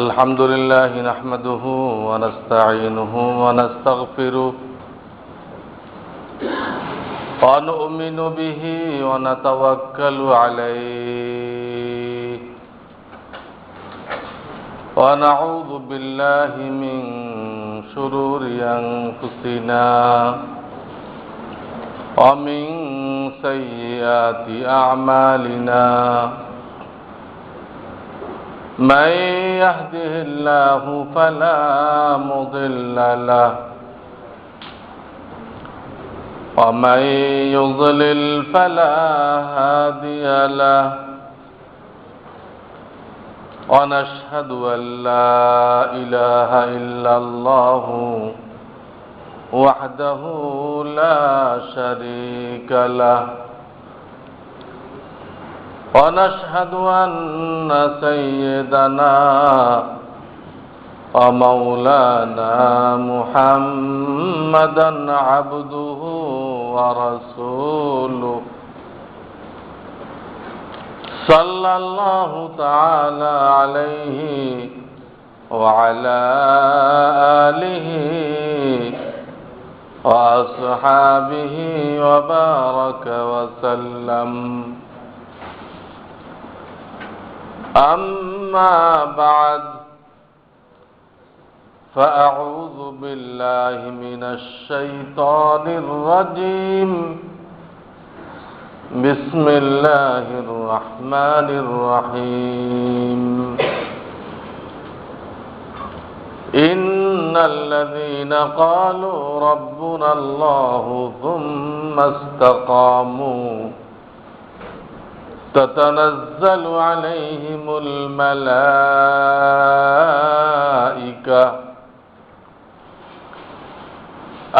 الحمد لله نحمده ونستعينه ونستغفره ونؤمن به ونتوكل عليه ونعوذ بالله من شرور أنفسنا ومن سيئات أعمالنا من يهده الله فلا مضل له ومن يضلل فلا هادي له ونشهد أن لا إله إلا الله وحده لا شريك له ونشهد أن سيدنا ومولانا محمدا عبده ورسوله صلى الله تعالى عليه وعلى آله وأصحابه وبارك وسلم. أما بعد فأعوذ بالله من الشيطان الرجيم. بسم الله الرحمن الرحيم. إن الذين قالوا ربنا الله ثم استقاموا تتنزل عليهم الملائكة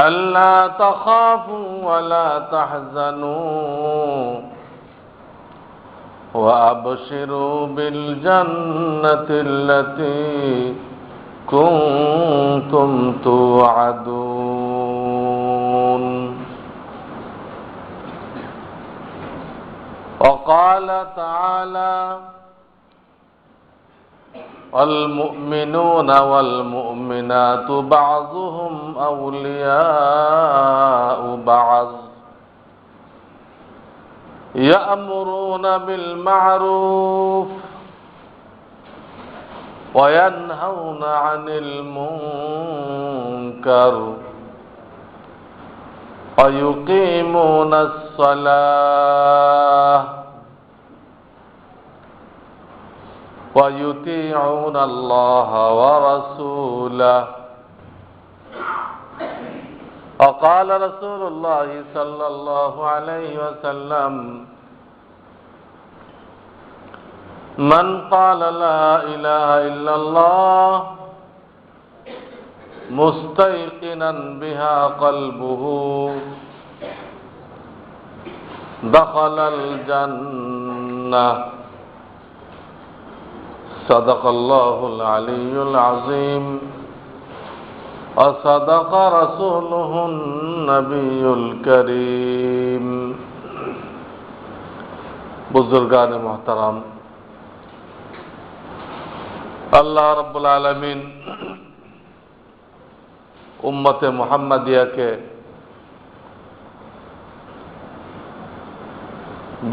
ألا تخافوا ولا تحزنوا وأبشروا بالجنة التي كنتم توعدون. وقال تعالى والمؤمنون والمؤمنات بعضهم أولياء بعض يأمرون بالمعروف وينهون عن المنكر ويقيمون الصلاة ويطيعون الله ورسوله. وقال رسول الله صلى الله عليه وسلم من قال لا إله إلا الله مستيقنا بها قلبه دخل الجنة. صدق الله العلي العظيم وصدق رسوله النبي الكريم. बुजुर्गान मोहतरम, अल्लाह रब्बुल आलमीन उम्मते मुहम्मदिया के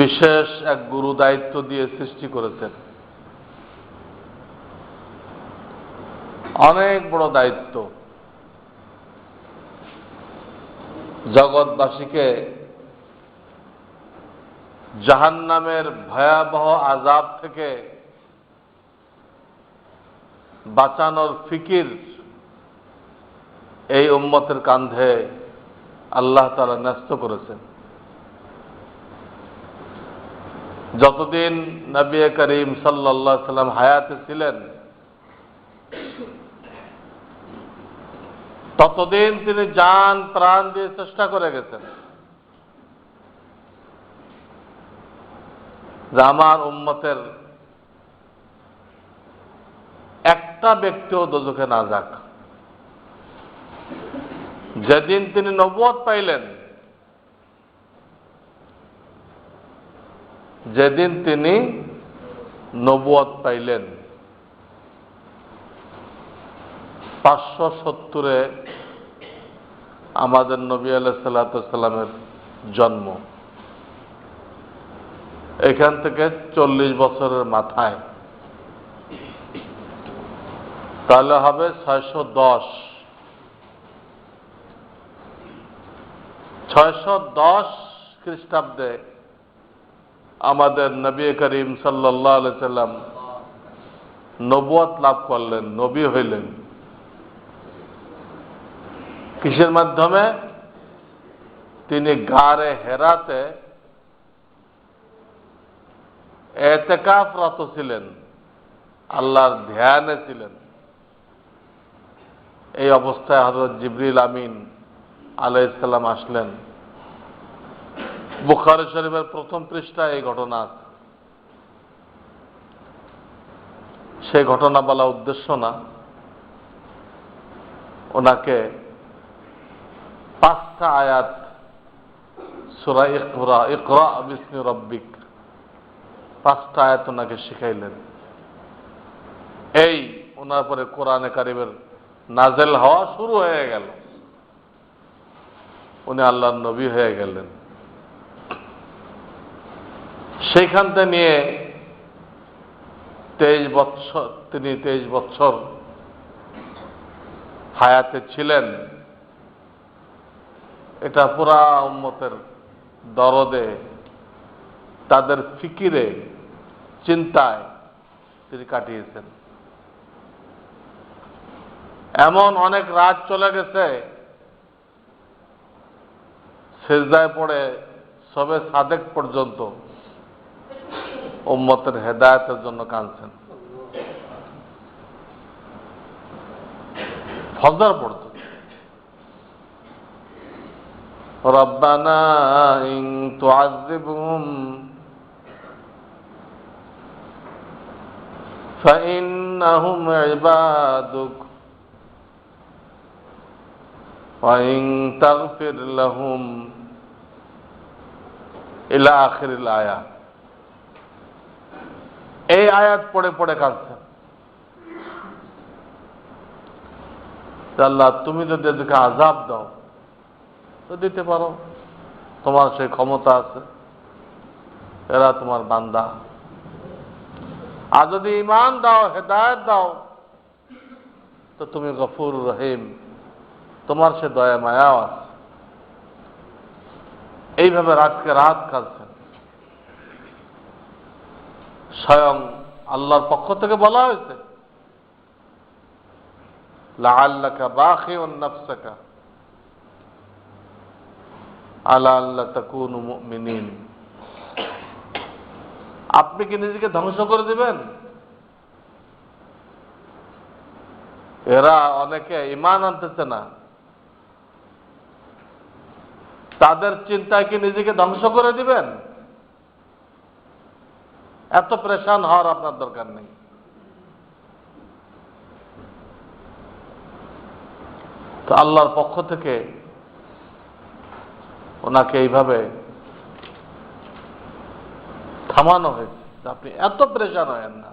विशेष एक गुरु दायित्व दिए सृष्टि करेছেন। অনেক বড় দায়িত্ব। জগৎবাসীকে জাহান্নামের ভয়াবহ আযাব থেকে বাঁচানোর ফিকির এই উম্মতের কাঁধে আল্লাহ তাআলা ন্যস্ত করেছেন। যতদিন নবী করিম সাল্লাল্লাহু আলাইহি সাল্লাম হায়াতে ছিলেন ততদিন তিনি জান প্রাণ দিয়ে চেষ্টা করে গেছেন যে আমার উম্মতের একটা ব্যক্তিও দোজখে না যাক। যেদিন তিনি নবুয়ত পাইলেন যেদিন তিনি নবুয়ত পাইলেন 570 আমাদের নবী আলাইহিস সালাতু ওয়াস সালামের জন্ম। এখান থেকে 40 বছরের মাথায় তাহলে হবে 610। 610 খ্রিস্টাব্দে আমাদের নবী করিম সাল্লাল্লাহু আলাইহি সাল্লাম নবুয়ত লাভ করলেন, নবী হইলেন। কিসের মাধ্যমে? তিনি গারে হেরাতে এতেকাফরত ছিলেন, আল্লাহর ধ্যানে ছিলেন। এই অবস্থায় হযরত জিবরিল আমিন আলাইহিস সালাম আসলেন। বুখারী শরীফের প্রথম পৃষ্ঠায় এই ঘটনা আছে। সেই ঘটনা বলা উদ্দেশ্য না, ওনাকে 5টা আয়াত সূরা ইকরা বিসমি রাব্বিক, 5টা আয়াত ওনাকে শিখাইলেন। এই ওনার পরে কোরআনে কারিমের নাজেল হওয়া শুরু হয়ে গেল, উনি আল্লাহর নবী হয়ে গেলেন। সেইখানটা নিয়ে 23 বছর হায়াতে ছিলেন। এটা পুরা উম্মতের দরদে, তাদের ফিকিরে, চিন্তায় তিনি কাটিয়েছেন। এমন অনেক রাত চলে গেছে, সিজদায় পড়ে সবে সাদেক পর্যন্ত উম্মতের হেদায়েতের জন্য কাঁদছেন। ফজর পড়ত, রব্বানা ইন তুআযিবহুম ফাইন্নাহুম ইবাদুক ওয়া ইন তাগফির লাহুম ইলা আখিরিল আয়াত। এই আয়াত পড়ে পড়ে কাঁদছেন। আল্লাহ, তুমি যদি এদেরকে আযাব দাও তো দিতে পারো, তোমার সেই ক্ষমতা আছে, এরা তোমার বান্দা। আর যদি ঈমান দাও, হেদায়েত দাও, তো তুমি গফুর রহিম, তোমার সে দয়া মায়াও আছে। এইভাবে রাতকে রাত কাঁদছেন। স্বয়ং আল্লাহর পক্ষ থেকে বলা হয়েছে, লাআল্লাকা বাখিউন নাফসাকা আলা আল্লা তাকুনু মুমিনিন। আপনি কি নিজেকে ধ্বংস করে দিবেন? এরা অনেকে ঈমান আনতেছে না, তাদের চিন্তায় কি নিজেকে ধ্বংস করে দিবেন? এত পরেশান হওয়ার আপনার দরকার নেই। তো আল্লাহর পক্ষ থেকে ওনাকে এইভাবে থামানো হয়েছে, আপনি এত পরেশান হয়েন না,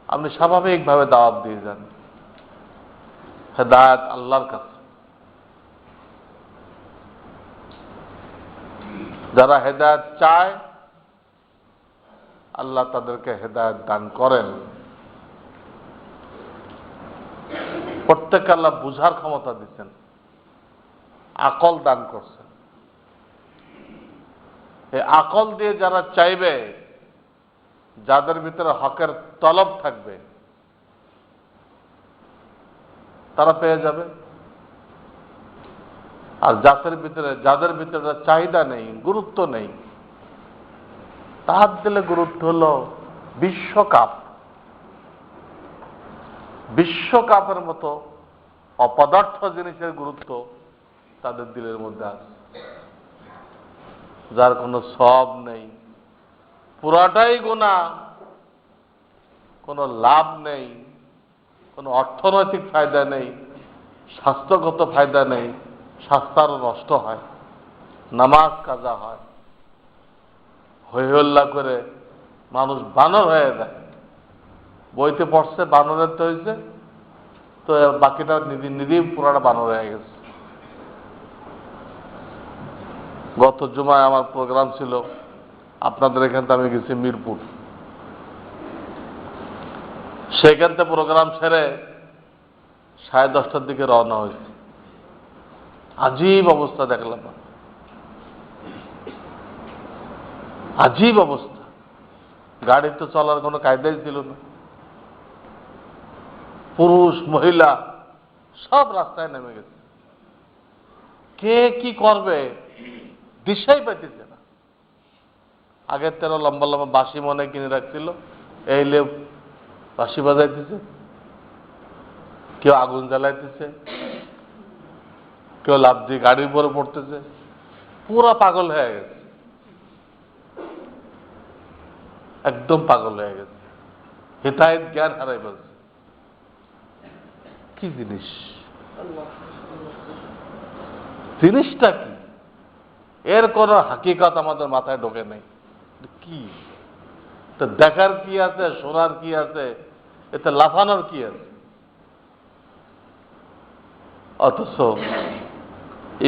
আপনি স্বাভাবিকভাবে দাওয়াত দিয়ে যান। হেদায়েত আল্লাহর কাছে। যারা হেদায়েত চায়, আল্লাহ তাদেরকে হেদায়েত দান করেন। প্রত্যেককে আল্লাহ বুঝার ক্ষমতা দিচ্ছেন, আকল দান করছেন। এই আকল দিয়ে যারা চাইবে, যাদের ভিতরে হকের তলব থাকবে, তারা পেয়ে যাবে। আর যাদের ভিতরে চাহিদা নেই, গুরুত্ব নেই, তার দিলে গুরুত্ব হলো বিশ্বকাপ। বিশ্বকাপের মতো অপদার্থ জিনিসের গুরুত্ব তাদের দিলের মধ্যে আছে, যার কোনো সওয়াব নেই, পুরাটাই গুনাহ, কোনো লাভ নেই, কোনো অর্থনৈতিক ফায়দা নেই, স্বাস্থ্যগত ফায়দা নেই, স্বাস্থ্যারও নষ্ট হয়, নামাজ কাজা হয়, হৈ হল্লা করে মানুষ বানর হয়ে যায়। বইতে পড়ছে বানরের তো হয়েছে, তো বাকিটা নিজেই পুরাটা বানর হয়ে গেছে। গত জুমায় আমার প্রোগ্রাম ছিল, আপনাদের এখান থেকে আমি গেছি মিরপুর। সেখান থেকে প্রোগ্রাম সেরে 10:30টার দিকে রওনা হয়েছে। আজীব অবস্থা দেখলাম, আজীব অবস্থা। গাড়ি তো চলার কোনো কায়দাই ছিল না। পুরুষ মহিলা সব রাস্তায় নেমে গেছে। কে কি করবে দিশাই পাইতেছে না। আগের তেরো লম্বা লম্বা বাঁশি মনে কিনে রাখছিল, এই লে বাঁশি বাজাইতেছে, কেউ আগুন জ্বালাইতেছে, কেউ লাফ দিয়ে গাড়ির উপরে পড়তেছে, পুরা পাগল হয়ে গেছে, একদম পাগল হয়ে গেছে, হেদায়েত জ্ঞান হারাই ফেলছে। কি জিনিস, জিনিসটা কি? এর কোন হাকিকত আমাদের মাথায় ঢোকে নেই। কি তো দেখার কি আছে, শোনার কি আছে, এতে লাফানোর কি আছে? অথচ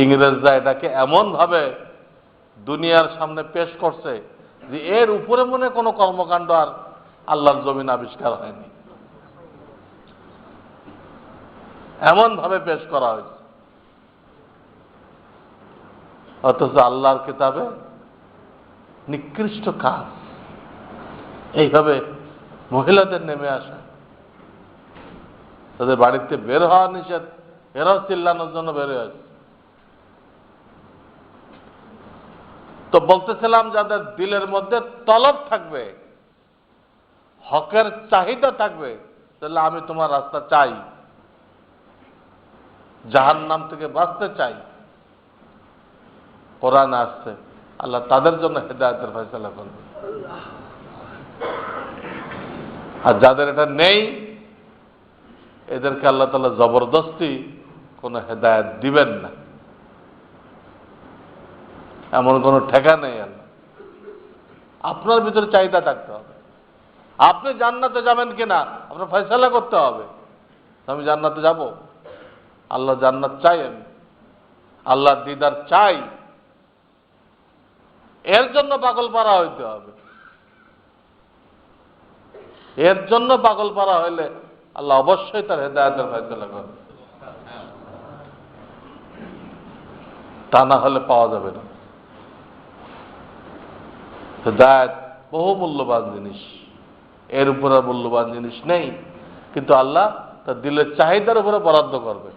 ইংরেজরা এটাকে এমন ভাবে দুনিয়ার সামনে পেশ করছে যে এর উপরে মনে কোনো কর্মকাণ্ড আর আল্লাহর জমিন আবিষ্কার হয়নি, এমন ভাবে পেশ করা হয়েছে। অথচ আল্লাহর কিতাবে নিকৃষ্ট কাজ এইভাবে মহিলাদের নেমে আসা, তাদের বাড়িতে বের হওয়া নিষেধ, এরাও চিল্লানোর জন্য বের হয়েছে। তো বলতেছিলাম, যাদের দিলের মধ্যে তলব থাকবে, হকের চাহিদা থাকবে, তাহলে আমি তোমার রাস্তা চাই, জাহান্নাম থেকে বাঁচতে চাই, কোরআন আসছে, আল্লাহ তাদের জন্য হেদায়েতের ফয়সালা করবে। আর যাদের এটা নেই, এদেরকে আল্লাহ তাআলা জবরদস্তি কোনো হেদায়েত দিবেন না, এমন কোনো ঠেকা নেই। আপনার ভিতরে চাহিদা থাকতে হবে। আপনি জান্নাতে যাবেন কিনা আপনার ফয়সালা করতে হবে। আমি জান্নাতে যাব, আল্লাহ জান্নাত চাই, আমি আল্লাহর দিদার চাই, এর জন্য পাগল পারা হইতে হবে। এর জন্য পাগল পারা হইলে আল্লাহ অবশ্যই তার হেদায়েতের ফয়সালা করবে, তা না হলে পাওয়া যাবে না। হেদায়েত বহু মূল্যবান জিনিস, এর উপরে মূল্যবান জিনিস নেই, কিন্তু আল্লাহ তার দিলের চাহিদার উপরে বরাদ্দ করবে।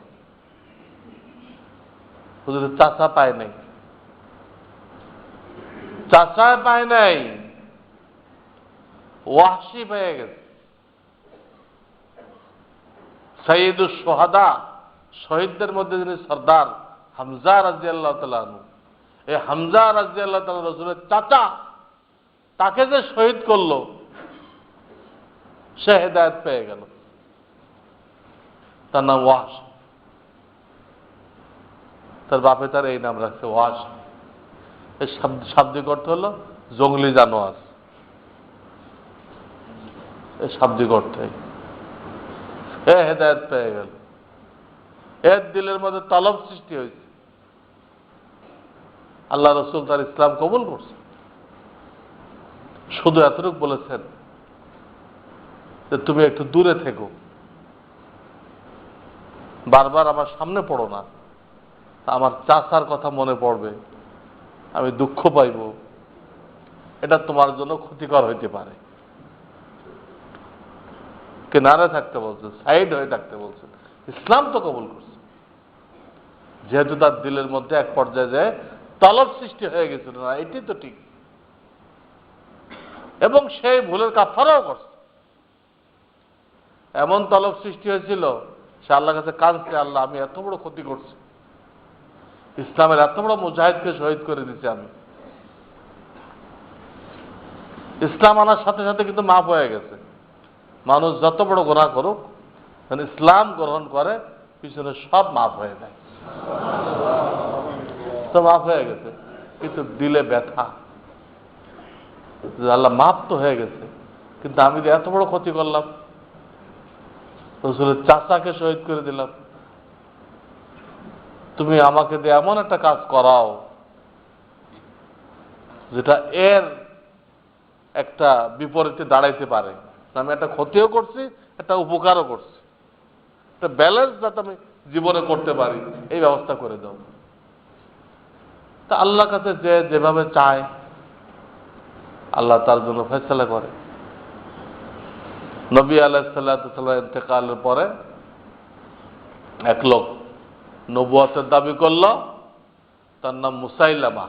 হুজুর চাচা পায় নাই, চাচায় পায় নাই, ওয়াহশী পেয়ে গেছে। সাইয়্যিদুশ শুহাদা, শহীদদের মধ্যে যিনি সর্দার, হামজা রাদিয়াল্লাহু তাআলা আনহু, এই হামজা রাদিয়াল্লাহু তাআলা রাসূলের চাচা, তাকে যে শহীদ করলো, সে হেদায়েত পেয়ে গেল, তার নাম ওয়াহশ। তার বাপে তার এই নাম রাখছে ওয়াহশ। এর শাব্দিক অর্থ হলো জঙ্গলি জানোয়ার, এর শাব্দিক অর্থে এ হেদায়েত পেয়ে গেল। এর দিলের মধ্যে তলব সৃষ্টি হয়েছে, আল্লাহ রসুল তার ইসলাম কবুল করছে। শুধু এতটুকু বলেছেন যে তুমি একটু দূরে থেকো, বারবার আমার সামনে পড়ো না, আমার চাচার কথা মনে পড়বে, আমি দুঃখ পাইব, এটা তোমার জন্য ক্ষতিকর হইতে পারে। কিনারে থাকতে বলছেন, সাইড হয়ে থাকতে বলছেন। ইসলাম তো কবুল করছে, যেহেতু তার দিলের মধ্যে এক পর্যায়ে যায় তলব সৃষ্টি হয়ে গেছিল না, এটি তো ঠিক, এবং সেই ভুলের কাফারাও করছে। এমন তলব সৃষ্টি হয়েছিল, সে আল্লাহর কাছে কাঁদছে, আল্লাহ আমি এত বড় ক্ষতি করছি, ইসলামের এত বড় মুজাহিদকে শহীদ করে দিচ্ছি আমি। ইসলাম আনার সাথে সাথে কিন্তু মাফ হয়ে গেছে। মানুষ যত বড় গুনাহ করুক, ইসলাম গ্রহণ করে, পিছনে সব মাফ হয়ে যায়, তো মাফ হয়ে গেছে। কিন্তু দিলে ব্যথা, আল্লাহ মাফ তো হয়ে গেছে, কিন্তু আমি যে এত বড় ক্ষতি করলাম, রসুলের চাচাকে শহীদ করে দিলাম, তুমি আমাকে দিয়ে এমন একটা কাজ করাও যেটা এর একটা বিপরীতে দাঁড়াইতে পারে, আমি একটা ক্ষতিও করছি, একটা উপকারও করছি, একটা ব্যালেন্স যাতে আমি জীবনে করতে পারি, এই ব্যবস্থা করে দাও। তা আল্লাহর কাছে যে যেভাবে চায় আল্লাহ তার জন্য ফয়সালা করে। নবী আলাইহিস সালাম ইন্তেকালের পরে এক লোক নবুয়তের দাবি করল, তার নাম মুসাইলামা।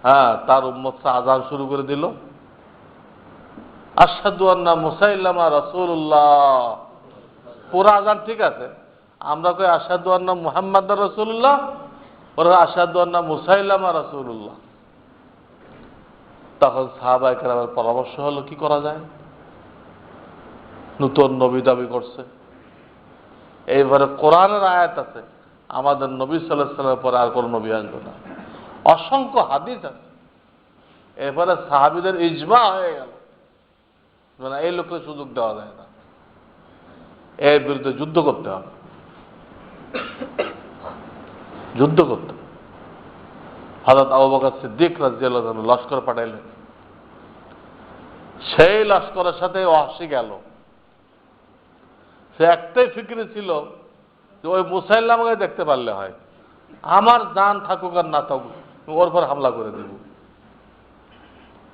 হ্যাঁ, তার উম্মত আযান শুরু করে দিল, আশহাদু আন্না মুসাইলামা রাসূলুল্লাহ। পুরো আযান ঠিক আছে, আমরা কই আশহাদু আন্না মুহাম্মাদুর রাসূলুল্লাহ, ওরা আশহাদু আন্না মুসাইলামা রাসূলুল্লাহ। তখন সাহাবায়ে কেরামের পরামর্শ হলো কি করা যায়, নতুন নবী দাবি করছে, এইবারে কোরআনের আয়াত আছে আমাদের নবী সাল্লাল্লাহু আলাইহি ওয়াসাল্লামের পরে আর কোন নবী আসবে না, অসংখ্য হাদিস আছে। এবারে সাহাবীদের ইজমা হয়ে গেল, মানে এই লোককে সুযোগ দেওয়া যায় না, এর বিরুদ্ধে যুদ্ধ করতে হবে, যুদ্ধ করতে। হযরত আবু বকর সিদ্দিক রাদিয়াল্লাহু আনহু লস্কর পাঠাইলেন, সেই লস্করের সাথে ওয়াহশী গেল। সে একটাই ফিক্রে ছিল যে ওই মুসাইলামাকে দেখতে পারলে হয়, আমার জান থাকুক আর না থাকুক ওর পর হামলা করে দিব।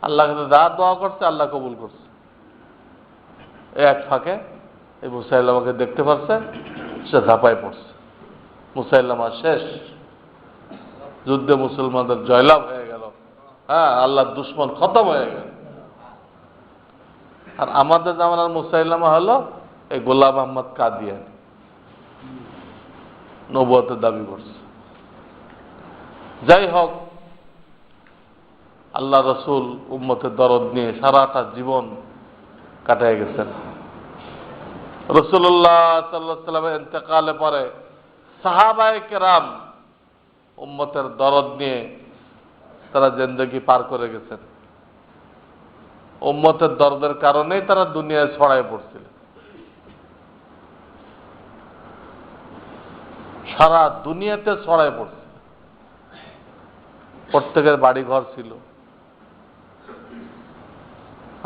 আল্লাহ যা দোয়া করছে আল্লাহ কবুল করছে। এক ফাঁকে এই মুসাইলামাকে দেখতে পারছে, সে ঝাঁপায় পড়ছে, মুসাইলামা শেষ, যুদ্ধে মুসলমানদের জয়লাভ হয়ে গেল। হ্যাঁ, আল্লাহর দুশমন খতম হয়ে গেল। আর আমাদের জামানার মুসাইলামা হলো এই গোলাম আহমদ কাদিয়ানী, নবুয়তের দাবি করছে। যাই হোক, আল্লাহ রসুল উম্মতের দরদ নিয়ে সারাটা জীবন কাটায় গেছেন। রাসূলুল্লাহ সাল্লাল্লাহু আলাইহি ওয়াসাল্লামের ইন্তেকালে পরে সাহাবায়ে কেরাম উম্মতের দরদ নিয়ে তারা জিন্দেগি পার করে গেছেন। উম্মতের দরদের কারণেই তারা দুনিয়ায় ছড়ায় পড়ছিল, সারা দুনিয়াতে ছড়ায় পড়ছে। প্রত্যেকের বাড়ি ঘর ছিল,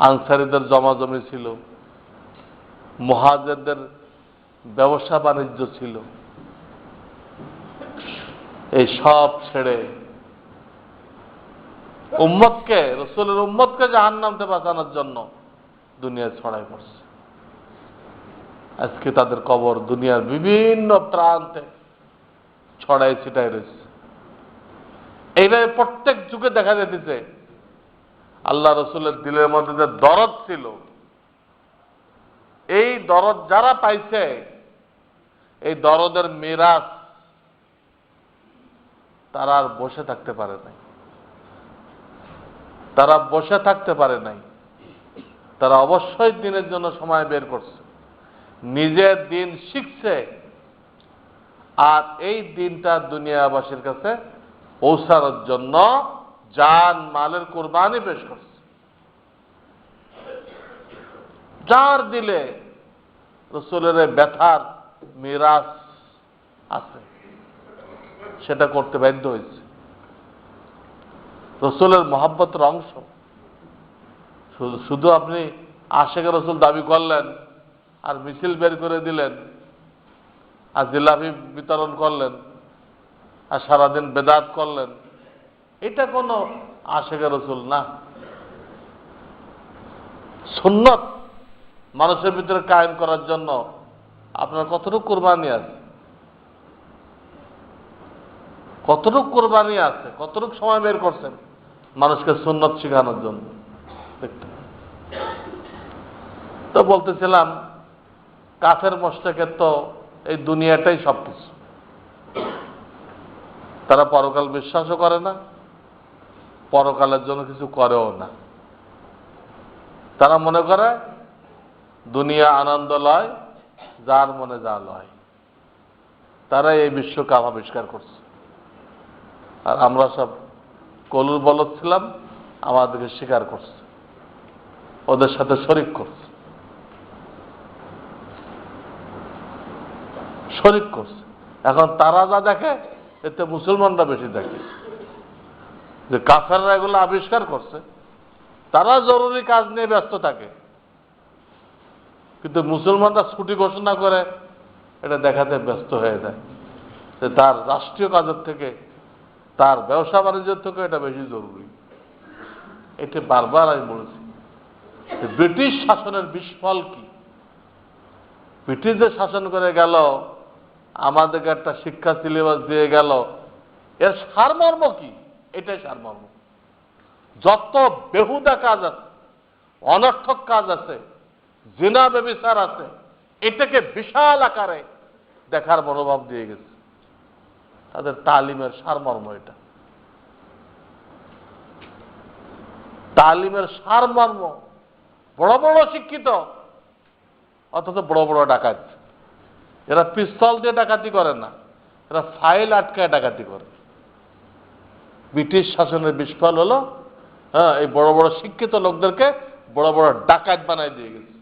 আনসারীদের জমাজমি ছিল, মুহাজিরদের ব্যবসা বাণিজ্য ছিল। এই সব ছেড়ে উম্মতকে, রাসূলের উম্মতকে জাহান্নাম থেকে বাঁচানোর জন্য দুনিয়ায় ছড়ায় পড়ছে। আজকে তাদের কবর দুনিয়ার বিভিন্ন প্রান্তে ছড়াই ছিটাই রয়েছে। এইভাবে প্রত্যেক যুগে দেখা যেতেছে আল্লাহ রসুলের দিলের মধ্যে যে দরদ ছিল, এই দরদ যারা পাইছে, এই দরদের মিরাস তারা আর বসে থাকতে পারে নাই, তারা বসে থাকতে পারে নাই। তারা অবশ্যই দিনের জন্য সময় বের করছে, নিজের দিন শিখছে, আর এই দিনটা দুনিয়াবাসীর কাছে পৌঁছানোর জন্য জান মালের কুরবানি পেশ করছে। যার দিলে রাসূলের ব্যথার মিরাস আছে, সেটা করতে বাধ্য হয়েছে। রাসূলের মহব্বতের অংশ। শুধু আপনি আশিকে রাসূল দাবি করলেন আর মিছিল বের করে দিলেন আর জিলাপি বিতরণ করলেন আর সারাদিন বেদাত করলেন, এটা কোনো আশিকে রাসূল না। সুন্নত মানুষের ভিতরে কায়েম করার জন্য আপনার কতটুকু কুরবানি আছে, কতটুকু কুরবানি আছে, কতটুকু সময় বের করছেন মানুষকে সুন্নত শেখানোর জন্য। তো বলতেছিলাম, কাফের মুশরিকের তো এই দুনিয়াটাই সবকিছু। তারা পরকাল বিশ্বাসও করে না, পরকালের জন্য কিছু করেও না। তারা মনে করে দুনিয়া আনন্দ লয়, যার মনে যা লয়। তারা এই বিশ্বকে আবিষ্কার করছে, আর আমরা সব কলুর বলদ ছিলাম, আমাদেরকে স্বীকার করছে, ওদের সাথে শরীক করছে। শরিক করছে। এখন তারা যা দেখে এতে মুসলমানরা বেশি দেখে, যে কাফেররা এগুলো আবিষ্কার করছে, তারা জরুরি কাজ নিয়ে ব্যস্ত থাকে, কিন্তু মুসলমানরা ছুটি ঘোষণা করে এটা দেখাতে ব্যস্ত হয়ে যায় যে তার রাষ্ট্রীয় কাজের থেকে, তার ব্যবসা বাণিজ্যের থেকে এটা বেশি জরুরি। এটা বারবার আমি বলেছি। ব্রিটিশ শাসনের বিস্ফল কি? ব্রিটিশদের শাসন করে গেল, আমাদেরকে একটা শিক্ষা সিলেবাস দিয়ে গেল, এর সারমর্ম কি? এটাই সারমর্ম। যত বেহুদা কাজ আছে, অনর্থক কাজ আছে, জিনা ব্যভিচার আছে, এটাকে বিশাল আকারে দেখার মনোভাব দিয়ে গেছে। তাদের তালিমের সারমর্ম এটা, তালিমের সারমর্ম। বড় বড় শিক্ষিত, অথচ বড় বড় ডাকাত। এরা পিস্তল দিয়ে ডাকাতি করে না, এরা ফাইল আটকায় ডাকাতি করে। ব্রিটিশ শাসনের বিস্ফল হলো, এই বড় বড় শিক্ষিত লোকদেরকে বড় বড় ডাকাত বানায় দিয়ে গেছে,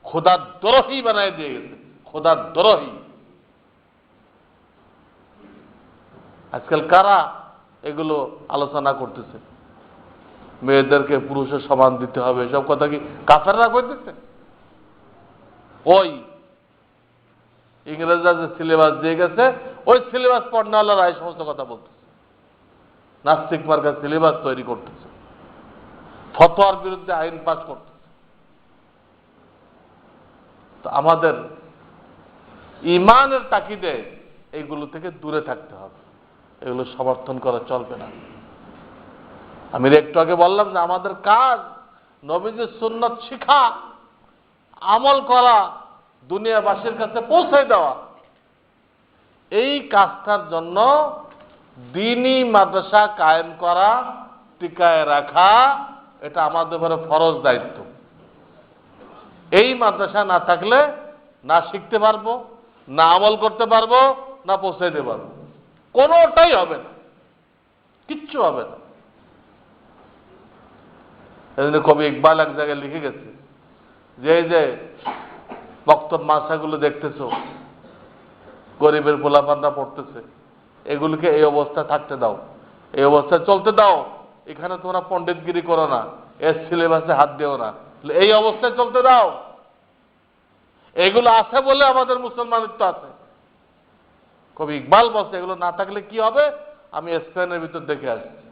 খোদার দ্রোহী বানায় দিয়ে গেছে, খোদার দ্রোহী। আজকাল কারা এগুলো আলোচনা করতেছে? মেয়েদেরকে পুরুষের সমান দিতে হবে, এসব কথা কি কাফেররা কইতেছে? ওই ইংরেজরা যে সিলেবাস দিয়ে গেছে, ওই সিলেবাস পড়নাওয়ালারা এই সমস্ত কথা বলতেছে। নাস্তিক মার্কার সিলেবাস তৈরি করতেছে, ফতোয়ার বিরুদ্ধে আইন পাস করতেছে। তো আমাদের ইমানের তাকিদে এইগুলো থেকে দূরে থাকতে হবে, এগুলো সমর্থন করা চলবে না। আমি একটু আগে বললাম যে আমাদের কাজ নবীজির সুন্নাত শিখা, আমল করা, দুনিয়াবাসীর কাছে পৌঁছে দেওয়া। এই কাজটার জন্য দ্বীনি মাদ্রাসা কায়েম করা, টিকায় রাখা, এটা আমাদের উপরে ফরজ দায়িত্ব। এই মাদ্রাসা না থাকলে না শিখতে পারবো, না আমল করতে পারবো, না পৌঁছে দিতে পারবো, কোনোটাই হবে না, কিচ্ছু হবে না। এজন্য কবি ইকবাল এক জায়গায় লিখে গেছে যে এই যে বক্তব্য মাদ্রাসাগুলো দেখতেছো, গরিবের পোলাপানরা পড়তেছে, এগুলিকে এই অবস্থায় থাকতে দাও, এই অবস্থায় চলতে দাও। এখানে তোমরা পণ্ডিতগিরি করো না, এর সিলেবাসে হাত দিও না, এই অবস্থায় চলতে দাও। এগুলো আছে বলে আমাদের মুসলমানিত্ব আছে। কবি ইকবাল বলছে এগুলো না থাকলে কি হবে? আমি স্পেনের ভিতর দেখে আসছি,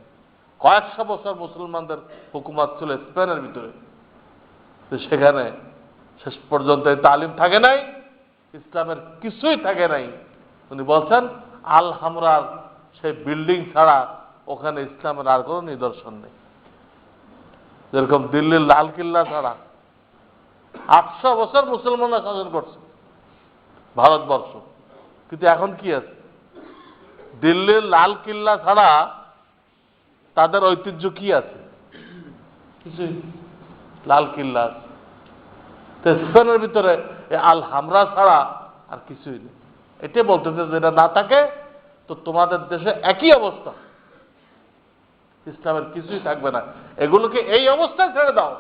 কয়েকশো বছর মুসলমানদের হুকুমত ছিল স্পেনের ভিতরে, সেখানে শেষ পর্যন্ত এই তালিম থাকে নাই, ইসলামের কিছুই থাকে নাই। উনি বলছেন আল হামরার সেই বিল্ডিং ছাড়া ওখানে ইসলামের আর কোনো নিদর্শন নেই। যেরকম দিল্লির লাল কিল্লা ছাড়া 800 বছর মুসলমানরা শাসন করছে ভারতবর্ষ, কিন্তু এখন কি আছে? দিল্লির লাল কিল্লা ছাড়া তাদের ঐতিহ্য কি আছে? কিছুই। লাল কিল্লা আছে, স্পেনের ভিতরে আল হামরা ছাড়া আর কিছুই নেই। এটাই বলতেছে যেটা না থাকে তো তোমাদের দেশে একই অবস্থা, ইসলামের কিছুই থাকবে না, এগুলোকে এই অবস্থায় ছেড়ে দাও।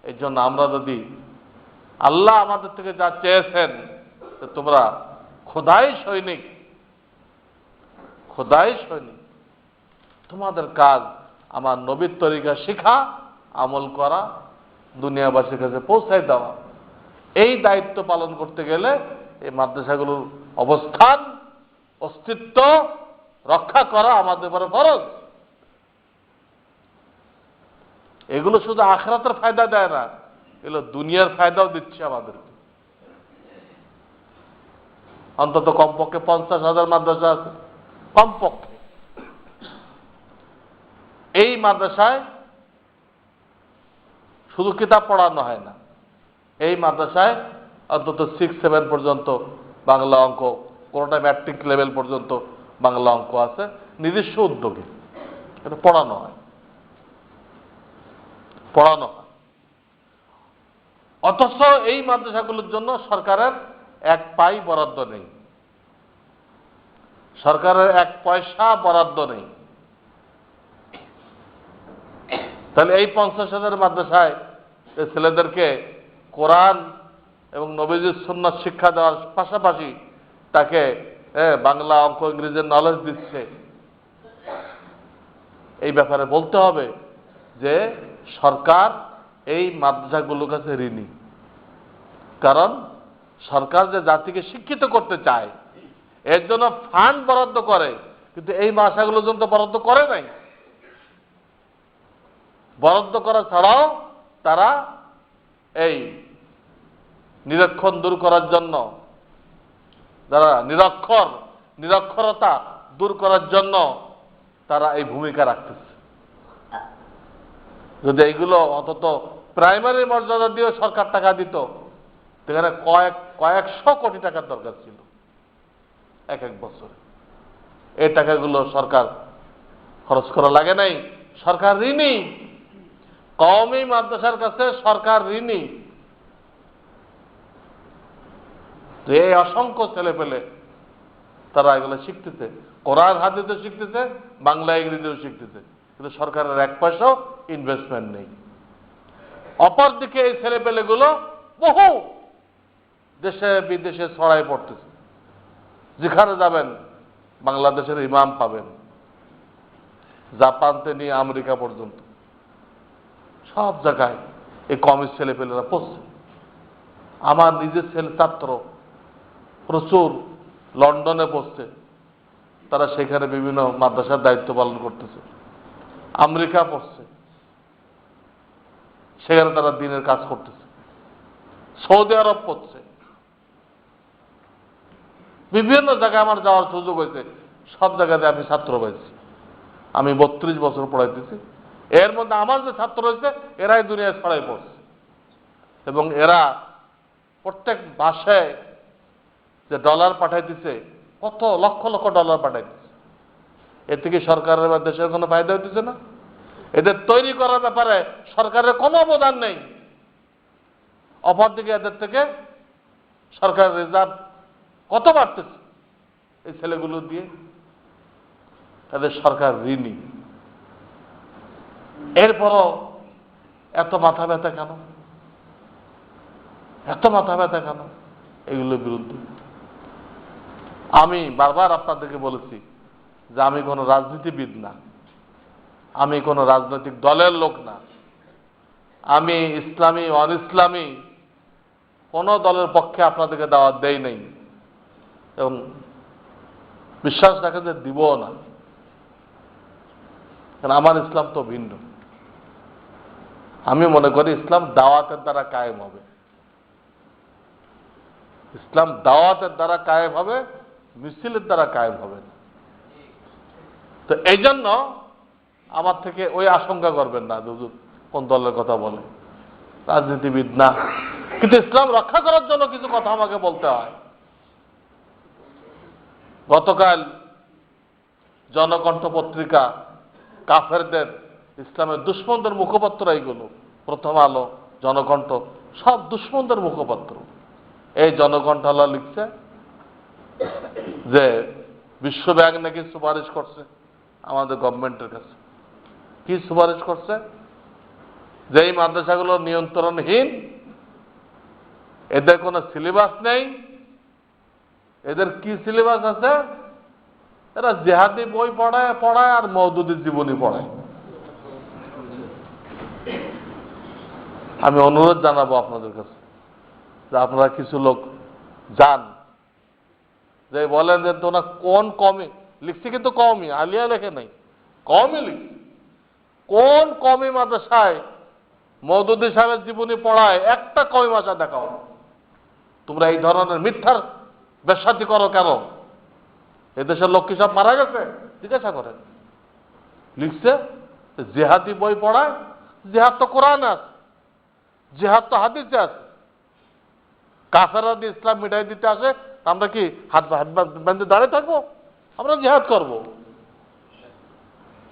এই জন্য আমরা যদি আল্লাহ আমাদের থেকে যা চেয়েছেন যে তোমরা খোদাই সৈনিক, খোদাই সৈনিক, তোমাদের কাজ আমার নবীর তরিকা শিখা, আমল করা, দুনিয়াবাসীর কাছে পৌঁছায় দেওয়া। এই দায়িত্ব পালন করতে গেলে এই মাদ্রাসাগুলোর অবস্থান, অস্তিত্ব রক্ষা করা আমাদের উপরে ফরজ। এগুলো শুধু আখিরাতের ফায়দা দেয় না, এগুলো দুনিয়ার ফায়দাও দিচ্ছে আমাদেরকে। অন্তত কমপক্ষে 50,000 মাদ্রাসা আছে, কমপক্ষে। এই মাদ্রাসায় শুধু কিতাব পড়ানো হয় না, এই মাদ্রাসায় অন্তত 6-7 পর্যন্ত বাংলা অঙ্ক, কোনোটা ম্যাট্রিক লেভেল পর্যন্ত বাংলা অঙ্ক আছে, নিজস্ব উদ্যোগে এটা পড়ানো হয়, পড়ানো হয়। অথচ এই মাদ্রাসাগুলোর জন্য সরকারের এক পাই বরাদ্দ নেই, সরকারের 1 পয়সা বরাদ্দ নেই। তাহলে এই 50,000 মাদ্রাসায় ছেলেদেরকে কোরআন এবং নবীজির সুন্নাত শিক্ষা দেওয়ার পাশাপাশি তাকে বাংলা, অঙ্ক, ইংরেজির নলেজ দিচ্ছে, এই ব্যাপারে বলতে হবে যে সরকার এই মাদ্রাসাগুলোর কাছে ঋণী। কারণ সরকার যে জাতিকে শিক্ষিত করতে চায় এর জন্য ফান্ড বরাদ্দ করে, কিন্তু এই মাদ্রাসাগুলোর জন্য তো বরাদ্দ করে নাই। বরাদ্দ করা ছাড়াও তারা এই নিরক্ষণ দূর করার জন্য, যারা নিরক্ষরতা দূর করার জন্য তারা এই ভূমিকা রাখতেছে। যদি এইগুলো অন্তত প্রাইমারি মর্যাদা দিয়ে সরকার টাকা দিত, সেখানে কয়েকশো কোটি টাকার দরকার ছিল এক এক বছরে। এই টাকাগুলো সরকার খরচ করা লাগে নাই। সরকার ঋণী, কওমি মাদ্রাসার কাছে সরকার ঋণী। এই অসংখ্য ছেলে পেলে তারা এগুলো শিখতেছে, কোরআন হাদিসও শিখতেছে, বাংলা ইংরেজিও শিখতেছে, কিন্তু সরকারের এক পয়সাও ইনভেস্টমেন্ট নেই। অপরদিকে এই ছেলে পেলেগুলো বহু দেশে বিদেশে ছড়াই পড়তেছে। যেখানে যাবেন বাংলাদেশের ইমাম পাবেন, জাপান থেকে নিয়ে আমেরিকা পর্যন্ত সব জায়গায় এই কমির ছেলে পেলেরা পড়ছে। আমার নিজের ছেলে ছাত্র প্রচুর লন্ডনে পড়ছে, তারা সেখানে বিভিন্ন মাদ্রাসার দায়িত্ব পালন করতেছে। আমেরিকা পড়ছে, সেখানে তারা দিনের কাজ করতেছে। সৌদি আরব পড়ছে, বিভিন্ন জায়গায় আমার যাওয়ার সুযোগ হয়েছে। সব জায়গাতে আমি ছাত্র পাইছি। আমি 32 বছর পড়াইতেছি। এর মধ্যে আমার যে ছাত্র হয়েছে এরাই দুনিয়ায় ছড়াই পড়ছে, এবং এরা প্রত্যেক মাসে যে ডলার পাঠাইতেছে, কত লক্ষ লক্ষ ডলার পাঠাইতেছে। এর থেকে সরকারের বা দেশের কোনো ফায়দা হইতেছে না? এদের তৈরি করার ব্যাপারে সরকারের কোনো অবদান নেই। অপরদিকে এদের থেকে সরকারের রিজার্ভ কত বাড়তেছে এই ছেলেগুলো দিয়ে। তাদের সরকার ঋণী। এরপরও এত মাথা ব্যথা কেন? এত মাথা ব্যথা কেন এগুলোর বিরুদ্ধে? আমি বারবার আপনাদেরকে বলেছি যে আমি কোনো রাজনীতিবিদ না, আমি কোনো রাজনৈতিক দলের লোক না, আমি ইসলামী অন ইসলামী কোনো দলের পক্ষে আপনাদেরকে দাওয়াত দেই নাই, এবং বিশ্বাস রাখেন যে দিবও না। কারণ আমার ইসলাম তো ভিন্ন। আমি মনে করি ইসলাম দাওয়াতের দ্বারা কায়েম হবে। ইসলাম দাওয়াতের দ্বারা কায়েম হবে, মিছিলের দ্বারা কায়েম হবে না। তো এই জন্য আমার থেকে ওই আশঙ্কা করবেন না হুজুর কোন দলের কথা বলে, রাজনীতিবিদ না। কিন্তু ইসলাম রক্ষা করার জন্য কিছু কথা আমাকে বলতে হয়। গতকাল জনকণ্ঠ পত্রিকা কাফেরদের, ইসলামের দুশ্মনদের মুখপত্র এইগুলো, প্রথম আলো, জনকণ্ঠ, সব দুশ্মনদের মুখপত্র। এই জনকণ্ঠওয়ালা লিখছে যে বিশ্ব ব্যাংক নাকি সুপারিশ করছে আমাদের গভর্নমেন্টের কাছে। কি সুপারিশ করছে? যে এই মাদ্রাসাগুলো নিয়ন্ত্রণহীন, এদের কোনো সিলেবাস নেই। এদের কি সিলেবাস আছে? এরা জেহাদি বই পড়ায় আর মওদুদির জীবনী পড়ায়। আমি অনুরোধ জানাবো আপনাদের কাছে যে আপনারা কিছু লোক যান, যে বলেন যে তোমরা কোন কমই লিখছি, কিন্তু কমই আলিয়া লেখে নাই, কমই লিখছি। কোন কমই মাদ্রাসায় মওদুদি সাহেবের জীবনী পড়ায়? একটা কমই মাদ্রাসা দেখাও। তোমরা এই ধরনের মিথ্যার বেশ্যাতি করো কেন? এদেশের লোক কি সব মারা গেছে? জিজ্ঞাসা করেন। লিখছে জেহাদি বই পড়ায়। জেহাদ তো কোরআন আছে, জেহাদ তো হাদিসে আছে। কাফেররা দিয়ে ইসলাম মিটাই দিতে আসে, আমরা কি হাত বেঁধে দাঁড়িয়ে থাকবো? আমরা জেহাদ করব।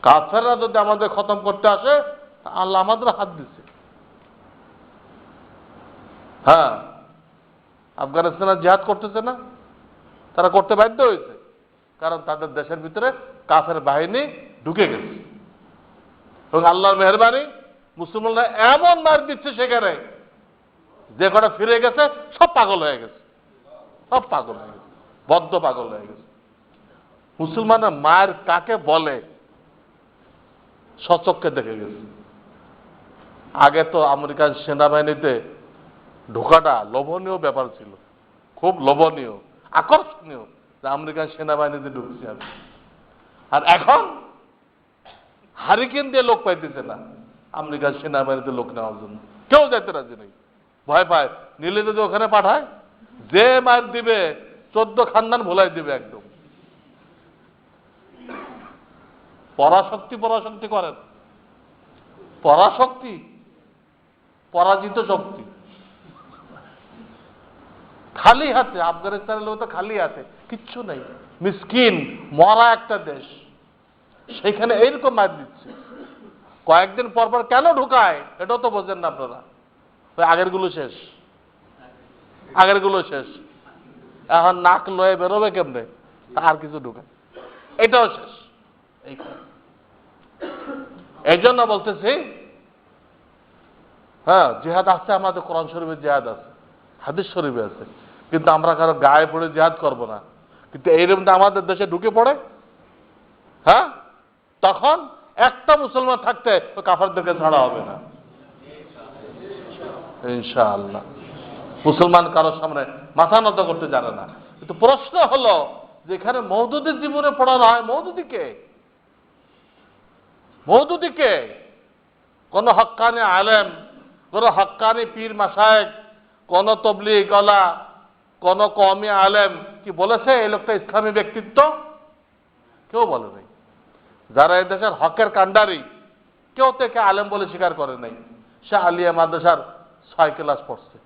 কাফেররা যদি আমাদের খতম করতে আসে, আল্লাহ আমাদের হাত দিছে। হ্যাঁ, আফগানিস্তানে জিহাদ করতেছে না? তারা করতে বাধ্য হয়েছে, কারণ তাদের দেশের ভিতরে কাফের বাহিনী ঢুকে গেছে। এবং আল্লাহর মেহরবানি মুসলমানরা এমন মার দিচ্ছে সেখানে যে কটা ফিরে গেছে সব পাগল হয়ে গেছে, সব পাগল হয়ে গেছে, বদ্ধ পাগল হয়ে গেছে। মুসলমানের মায়ের কাকে বলে সচক্ষে দেখে গেছে। আগে তো আমেরিকান সেনাবাহিনীতে ঢোকাটা লোভনীয় ব্যাপার ছিল, খুব লোভনীয়, আকর্ষণীয় যে আমেরিকান সেনাবাহিনীতে ঢুকছি আমি। আর এখন হারিকেন দিয়ে লোক পাইতেছে না আমেরিকান সেনাবাহিনীতে লোক নেওয়ার জন্য, কেউ যাইতে রাজি নেই, ভয় পায়। নিলে যদি ওখানে পাঠায়, যে মার দিবে 14 খানদান ভোলাই দিবে একদম। পরাশক্তি করেন, পরাশক্তি, পরাজিত শক্তি। খালি হাতে আফগানিস্তানের লোক তো খালি হাতে, কিচ্ছু নেই, মিসকিন মরা একটা দেশ, সেখানে এইরকম মার দিচ্ছে। কয়েকদিন পর পর কেন ঢুকায় এটাও তো বোঝেন না আপনারা। ওই আগেরগুলো শেষ, আগেরগুলো শেষ, এখন নাক লয়ে বেরোবে কেমনে, আর কিছু ঢুকায়, এটাও শেষ। এই জন্য বলতেছি, হ্যাঁ জিহাদ আছে, আমাদের কোরআন শরীফে জিহাদ আছে, হাদিস শরীফে আছে, কিন্তু আমরা কারো গায়ে পড়ে জিহাদ করব না। কিন্তু এইরকম আমাদের দেশে ঢুকে পড়ে, হ্যাঁ, তখন একটা মুসলমান থাকতে ওই কাফেরদেরকে ছাড়া হবে না ইনশাআল্লাহ। মুসলমান কারোর সামনে মাথা নত করতে জানে না। কিন্তু প্রশ্ন হলো, যেখানে মওদুদির জীবনে পড়ানো হয়, মওদুদিকে, মওদুদিকে কোন হক্কানি আলেম, কোন হক্কানি পীর মাশায়েখ, কোন তবলিগ ওয়ালা, কোন কওমি আলেম কি বলেছে এই লোকটা ইসলামী ব্যক্তিত্ব? কেউ বলে নাই। যারা এই দেশের হকের কান্ডারি, কেউ থেকে আলেম বলে স্বীকার করে নাই। সে আলিয়া মাদ্রাসার 6 ক্লাস পড়ছে,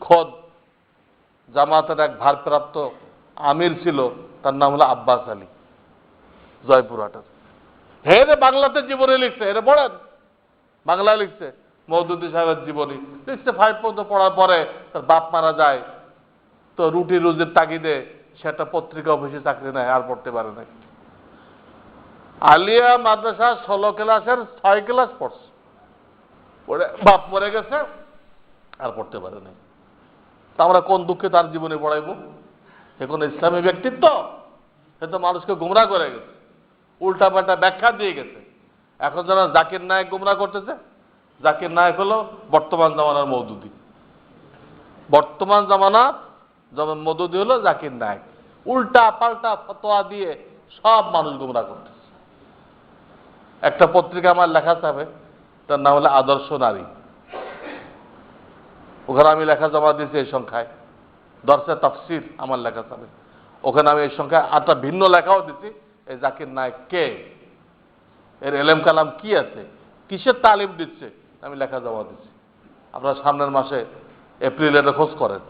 খোদ জামাতের এক ভারপ্রাপ্ত আমির ছিল, তার নাম হলো আব্বাস আলী, জয়পুরহাটের। হেরে বাংলাতে জীবনী লিখছে, হেরে পড়েন, বাংলায় লিখছে, মওদুদি সাহেবের জীবনী লিখছে। 5 পর্যন্ত পড়ার পরে তার বাপ মারা যায়, তো রুটি রুজির তাগিদে সেটা পত্রিকা অফিসে চাকরি নেয়, আর পড়তে পারে নাই। আলিয়া মাদ্রাসা 16 ক্লাসের 6 ক্লাস পড়ছে, পড়ে বাপ মরে গেছে, আর পড়তে পারে নাই। তা আমরা কোন দুঃখে তার জীবনে পড়াইব? সে কোন ইসলামী ব্যক্তিত্ব? সে তো মানুষকে গুমরা করে গেছে, উল্টাপাল্টা ব্যাখ্যা দিয়ে গেছে। এখন যারা জাকির নায়েক গুমরা করতেছে, জাকির নায়েক হলো বর্তমান জামানার মওদুদি, বর্তমান জামানার যেমন মওদুদি হলো জাকির নায়েক। উল্টা পাল্টা ফতোয়া দিয়ে সব মানুষ গুমরা করতেছে। একটা পত্রিকা আমার লেখা যাবে, তার নাম হলো আদর্শ নারী, ওখানে আমি লেখা জমা দিয়েছি এই সংখ্যায়। দর্শে তাফসির আমার লেখা যাবে, ওখানে আমি এই সংখ্যায় 8টা ভিন্ন লেখাও দিচ্ছি। এই জাকির নায়েক কে, এর এলেম কালাম কি আছে, কিসের তালিম দিচ্ছে, আমি লেখা জমা দিচ্ছি। আপনারা সামনের মাসে এপ্রিলে খোঁজ করেন,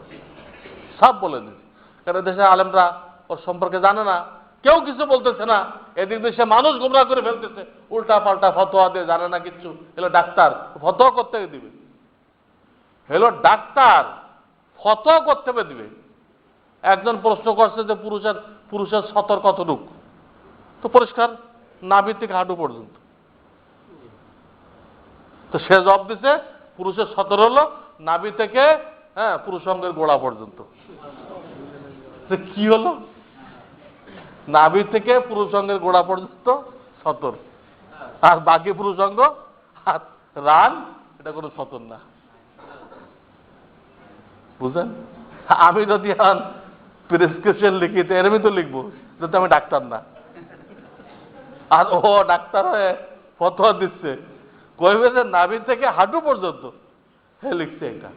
সব বলে দিচ্ছি। কারণ দেশের আলেমরা ওর সম্পর্কে জানে না, কেউ কিছু বলতেছে না। এদিক দেশে মানুষ গুমরা করে ফেলতেছে, উল্টা পাল্টা ফতোয়া দিয়ে, জানে না কিছু। এলো ডাক্তার, ফতোয়া করতে দিবে, হলো ডাক্তার, ফতোয়া করতে দিবে। একজন প্রশ্ন করছে যে পুরুষের সতর কতটুকু, তো পরিষ্কার নাভি থেকে হাঁটু পর্যন্ত। তো সে জবাব দিছে পুরুষের সতর হলো নাভি থেকে, হ্যাঁ, পুরুষাঙ্গের গোড়া পর্যন্ত। কি হলো? নাভি থেকে পুরুষাঙ্গের গোড়া পর্যন্ত সতর, আর বাকি পুরুষাঙ্গ হাত রান, এটা কোনো সতর না, বুঝলেন? আমি যদি প্রেসক্রিপশন লিখি তো এরমই তো লিখবো, যদি আমি ডাক্তার না। আর ও ডাক্তার হয়ে ফতোয়া দিচ্ছে, কইবে যে নাভি থেকে হাঁটু পর্যন্ত, হে লিখছে এটা।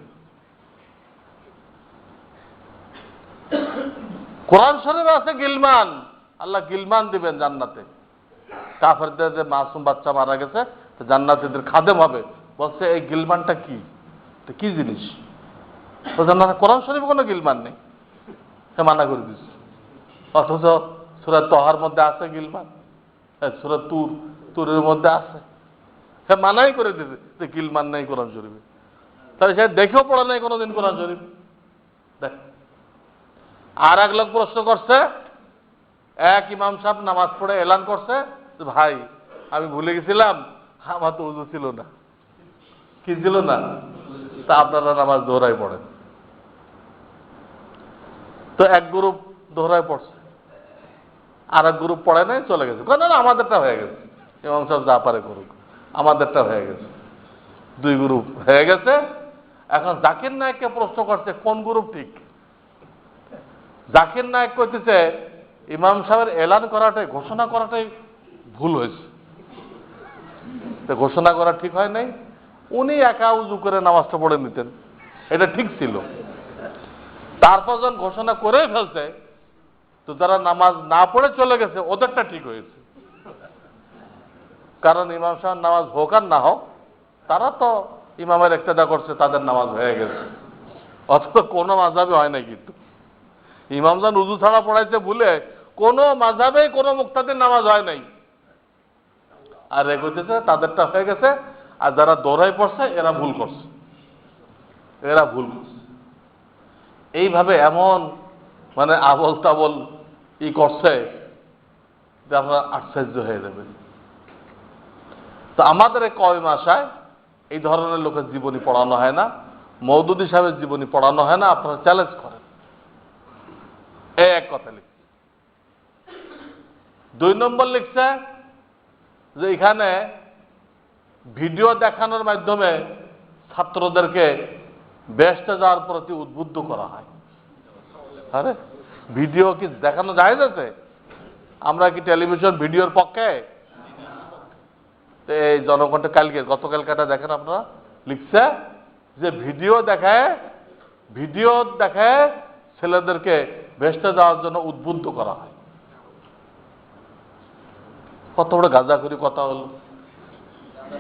কোরআন শরীফে আছে গিলমান, আল্লাহ গিলমান দিবেন জান্নাতে। কাফেরদের যে মাসুম বাচ্চা মারা গেছে, জান্নাতীদের খাদেম হবে। বলছে এই গিলমানটা কি, তো কি জিনিস? বলছেন না, কোরআন শরীফে কোনো গিলমান নেই, সে মানা করে দিচ্ছে। অথচ সূরা তহার মধ্যে আছে গিলমান, সূরা তুরের মধ্যে আছে, সে মানাই করে দিচ্ছে যে গিলমান নেই কোরআন শরীফে। তাহলে সে দেখেও পড়ে নাই কোনোদিন কোরআন শরীফ। দেখ, আর এক লোক প্রশ্ন করছে, এক ইমাম সাহেব নামাজ পড়ে এলান করছে, ভাই আমি ভুলে গেছিলাম আমার তো উযু ছিল না। কি ছিল না? তা আপনারা নামাজ দোহরাই পড়েন। তো এক গ্রুপ দোহরায় পড়ছে, আর এক গ্রুপ পড়ে নাই, চলে গেছে। না আমাদেরটা হয়ে গেছে, ইমাম সাহেব যা পারে করুক, আমাদেরটা হয়ে গেছে। দুই গ্রুপ হয়ে গেছে। এখন জাকির নায়েককে প্রশ্ন করছে কোন গ্রুপ ঠিক। জাকির নায়েক কইতেছে ইমাম সাহেবের এলান করাটাই, ঘোষণা করাটাই ভুল হয়েছে। ঘোষণা করা ঠিক হয় নাই, উনি একা উজু করে নামাজটা পড়ে নিতেন, এটা ঠিক ছিল। তারপর যখন ঘোষণা করে ফেলছে, তো যারা নামাজ না পড়ে চলে গেছে ওদেরটা ঠিক হয়েছে। কারণ ইমাম সাহেব নামাজ হোক আর না হোক, তারা তো ইমামের ইক্তেদা করছে, তাদের নামাজ হয়ে গেছে। অথচ কোনো মাযহাবে হয় নাই। কিন্তু ইমাম যখন উজু ছাড়া পড়াইছে ভুলে, কোনো মাযহাবে কোনো মুক্তাদির নামাজ হয় নাই। আর এগোতেছে তাদেরটা হয়ে গেছে, আর যারা দৌড়াই পড়ছে এরা ভুল করছে, এরা ভুল করছে। এইভাবে এমন মানে আবল তাবল করছে যে আপনারা আশ্চর্য হয়ে যাবেন। তো আমাদের এই কওমি ভাষায় এই ধরনের লোকের জীবনী পড়ানো হয় না, মওদুদী সাহেবের জীবনী পড়ানো হয় না। আপনারা চ্যালেঞ্জ করেন। এই এক কথা লিখছে। 2 নম্বর লিখছে যে এখানে ভিডিও দেখানোর মাধ্যমে ছাত্রদেরকে বেহেশতে যাওয়ার প্রতি উদ্বুদ্ধ করা হয়। আরে ভিডিও কি দেখানো যায় যাচ্ছে? আমরা কি টেলিভিশন ভিডিওর পক্ষে? এই জনকণ্ঠে গতকালকাটা দেখেন আপনারা, লিখছে যে ভিডিও দেখায় ছেলেদেরকে বেহেশতে যাওয়ার জন্য উদ্বুদ্ধ করা হয়। কত বড় গাঁজাখুরি কথা হলো,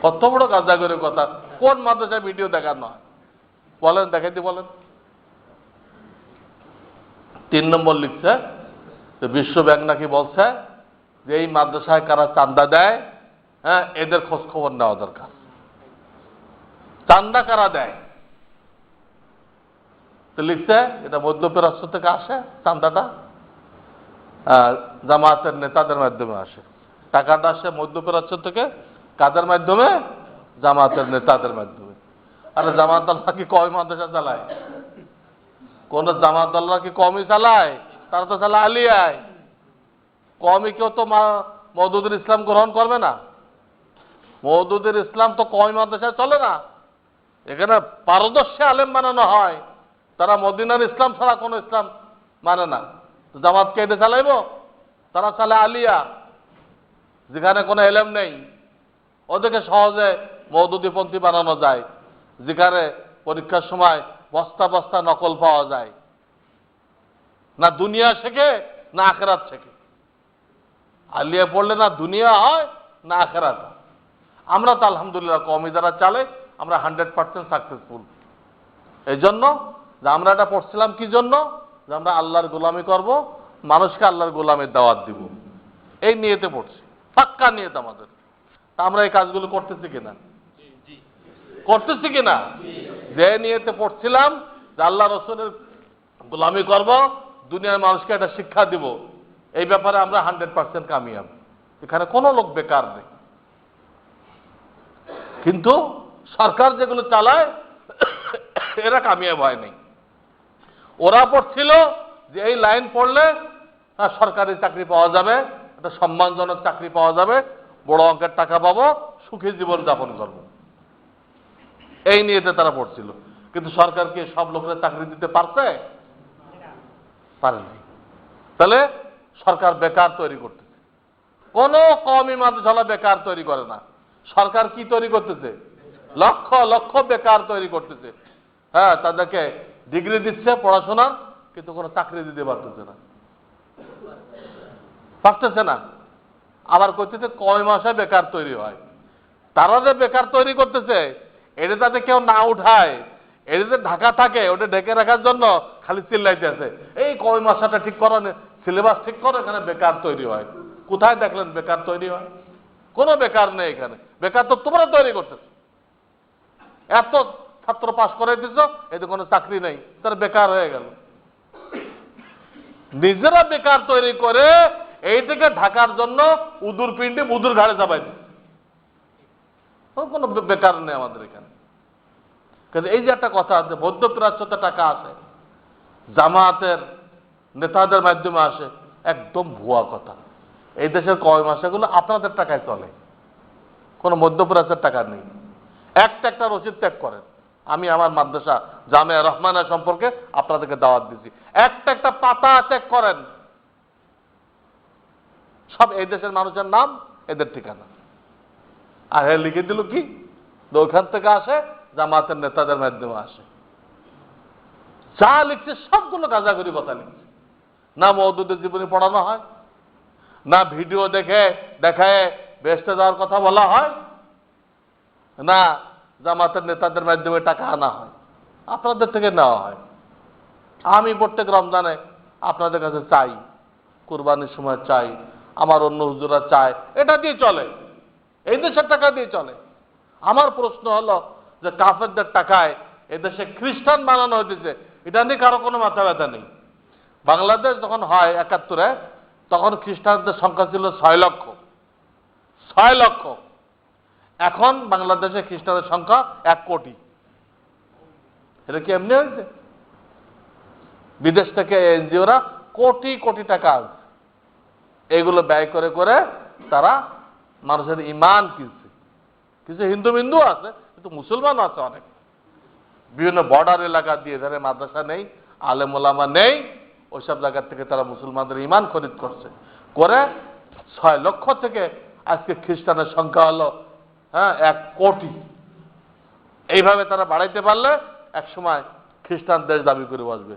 কত বড় গাঁজাখুরি কথা। কোন মাদ্রাসায় ভিডিও দেখানো হয় বলেন, দেখাইতে বলেন। 3 নম্বর লিখছে যে বিশ্ব ব্যাংক নাকি বলছে যে এই মাদ্রাসায় কারা চান্দা দেয়, হ্যাঁ, এদের খোঁজ খবর নেওয়া দরকার। চান্দা কারা দেয়? তো লিখছে এটা মধ্যপ্রাচ্য থেকে আসে চান্দাটা, জামায়াতের নেতাদের মাধ্যমে আসে। টাকাটা আসে মধ্যপ্রাচ্য থেকে, কাদের মাধ্যমে? জামায়াতের নেতাদের মাধ্যমে। আরে জামায়াত আল্লাহ কি কওমি মাদ্রাসা চালায়? কোন জামায়াত আল্লাহ কি কওমি চালায়? তারা তো চালায় আলিয়ায়। কওমি কেউ তো মওদুদুল ইসলাম গ্রহণ করবে না। মওদুদুল ইসলাম তো কওমি মাদ্রাসায় চলে না। এখানে পারদর্শী আলেম বানানো হয়, তারা মদিনার ইসলাম ছাড়া কোনো ইসলাম মানে না। জামাতকে এটা চালাইব? তারা চালায় আলিয়া, যেখানে কোনো এলেম নেই। ওদেরকে সহজে মওদুদীপন্থী বানানো যায়, যেখানে পরীক্ষার সময় বস্তা বস্তা নকল পাওয়া যায়। না দুনিয়া শেখে না আখেরাত শেখে। আলিয়া পড়লে না দুনিয়া হয় না আখেরাত। আমরা তো আলহামদুলিল্লাহ কওমি যারা চালে আমরা 100% সাকসেসফুল। এই জন্য যে আমরা এটা পড়ছিলাম কি জন্য? যে আমরা আল্লাহর গোলামি করব, মানুষকে আল্লাহর গোলামের দাওয়াত দিব, এই নিয়তে পড়ছি, পাক্কা নিয়ত আমাদের। তা আমরা এই কাজগুলো করতেছি কিনা? করতেছি কিনা? যে নিয়তে পড়ছিলাম যে আল্লাহ রসুলের গোলামি করব, দুনিয়ার মানুষকে একটা শিক্ষা দিব, এই ব্যাপারে আমরা 100% কামিয়াব। এখানে কোনো লোক বেকার নেই। কিন্তু সরকার যেগুলো চালায় এরা কামিয়াব হয় নাই। ওরা পড়ছিল যে এই লাইন পড়লে সরকারি চাকরি পাওয়া যাবে, একটা সম্মানজনক চাকরি পাওয়া যাবে, বড় অঙ্কের টাকা পাবো, সুখী জীবন যাপন করবো, এই নিয়েতে তারা পড়ছিল। কিন্তু সরকার কি সব লোকের চাকরি দিতে পারছে? পারেনি। তাহলে সরকার বেকার তৈরি করতেছে। কোন কওমি মাদ্রাসা বেকার তৈরি করে না। সরকার কি তৈরি করতেছে? লক্ষ লক্ষ বেকার তৈরি করতেছে। হ্যাঁ, তাদেরকে ডিগ্রি দিচ্ছে পড়াশোনার, কিন্তু কোনো চাকরি দিতে পারতেছে না। আবার করতেছে কওমি ভাষায় বেকার তৈরি হয়। তারা যে বেকার তৈরি করতেছে এটা যাতে কেউ না উঠায়, এটা যে ঢাকা থাকে ওটা ঢেকে রাখার জন্য খালি চিল্লাইতে আছে, এই কওমি ভাষাটা ঠিক করো, সিলেবাস ঠিক করো, এখানে বেকার তৈরি হয়। কোথায় দেখলেন বেকার তৈরি হয়? কোনো বেকার নেই এখানে। বেকার তো তোমরা তৈরি করতেছো। এত ছাত্র পাশ করে দিচ্ছ, এতে কোনো চাকরি নেই, তারা বেকার হয়ে গেল। নিজেরা বেকার তৈরি করে এইটাকে ঢাকার জন্য উদুর পিণ্ডি বুদুর ঘাড়ে চাপাই দিচ্ছে। কোনো বেকার নেই আমাদের এখানে। কিন্তু এই যে একটা কথা আছে, মধ্যপ্রাচ্যতে টাকা আসে, জামায়াতের নেতাদের মাধ্যমে আসে, একদম ভুয়া কথা। এই দেশের কয় মাসেগুলো আপনাদের টাকায় চলে, কোনো মধ্যপ্রাচ্যের টাকা নেই। একটা রসিদ ত্যাগ করেন। আমি আমার মাদ্রাসা জামিয়া রহমানা সম্পর্কে আপনাদেরকে দাওয়াত দিচ্ছি, একটা পাতা ত্যাগ করেন, সব এই দেশের মানুষের নাম, এদের ঠিকানা। আর হ্যাঁ লিখে দিল কি, ওখান থেকে আসে, জামাতের নেতাদের মাধ্যমে আসে। যা লিখছে সবগুলো গাঁজাগরি কথা লিখছে। না মওদুদের জীবনী পড়ানো হয়, না ভিডিও দেখায় বেহেশতে যাওয়ার কথা বলা হয়, না জামাতের নেতাদের মাধ্যমে টাকা আনা হয়, আপনাদের থেকে নেওয়া হয়। আমি প্রত্যেক রমজানে আপনাদের কাছে চাই, কুরবানির সময় চাই, আমার অন্য হুজুরা চায়, এটা দিয়ে চলে, এই দেশের টাকা দিয়ে চলে। আমার প্রশ্ন হলো যে কাফেরদের টাকায় এদেশে খ্রিস্টান বানানো হয়েছে, এটা নিয়ে কারো কোনো মাথা ব্যথা নেই। বাংলাদেশ যখন হয় ৭১-এ, তখন খ্রিস্টানদের সংখ্যা ছিল ৬ লক্ষ। ৬ লক্ষ। এখন বাংলাদেশে খ্রিস্টানের সংখ্যা ১ কোটি। এটা কি এমনি হয়েছে? বিদেশ থেকে এনজিওরা কোটি কোটি টাকা এগুলো ব্যয় করে করে তারা মানুষের ইমান কিনছে। কিছু হিন্দু বিন্দু আছে, কিন্তু মুসলমান আছে অনেক। বিভিন্ন বর্ডার এলাকা দিয়ে ধরে মাদ্রাসা নেই, আলেম ওলামা নেই, ওইসব জায়গা থেকে তারা মুসলমানদের ইমান খরিদ করছে, করে ৬ লক্ষ থেকে আজকে খ্রিস্টানের সংখ্যা হলো ১ কোটি। এইভাবে তারা বাড়াইতে পারলে এক সময় খ্রিস্টান দেশ দাবি করে বসবে।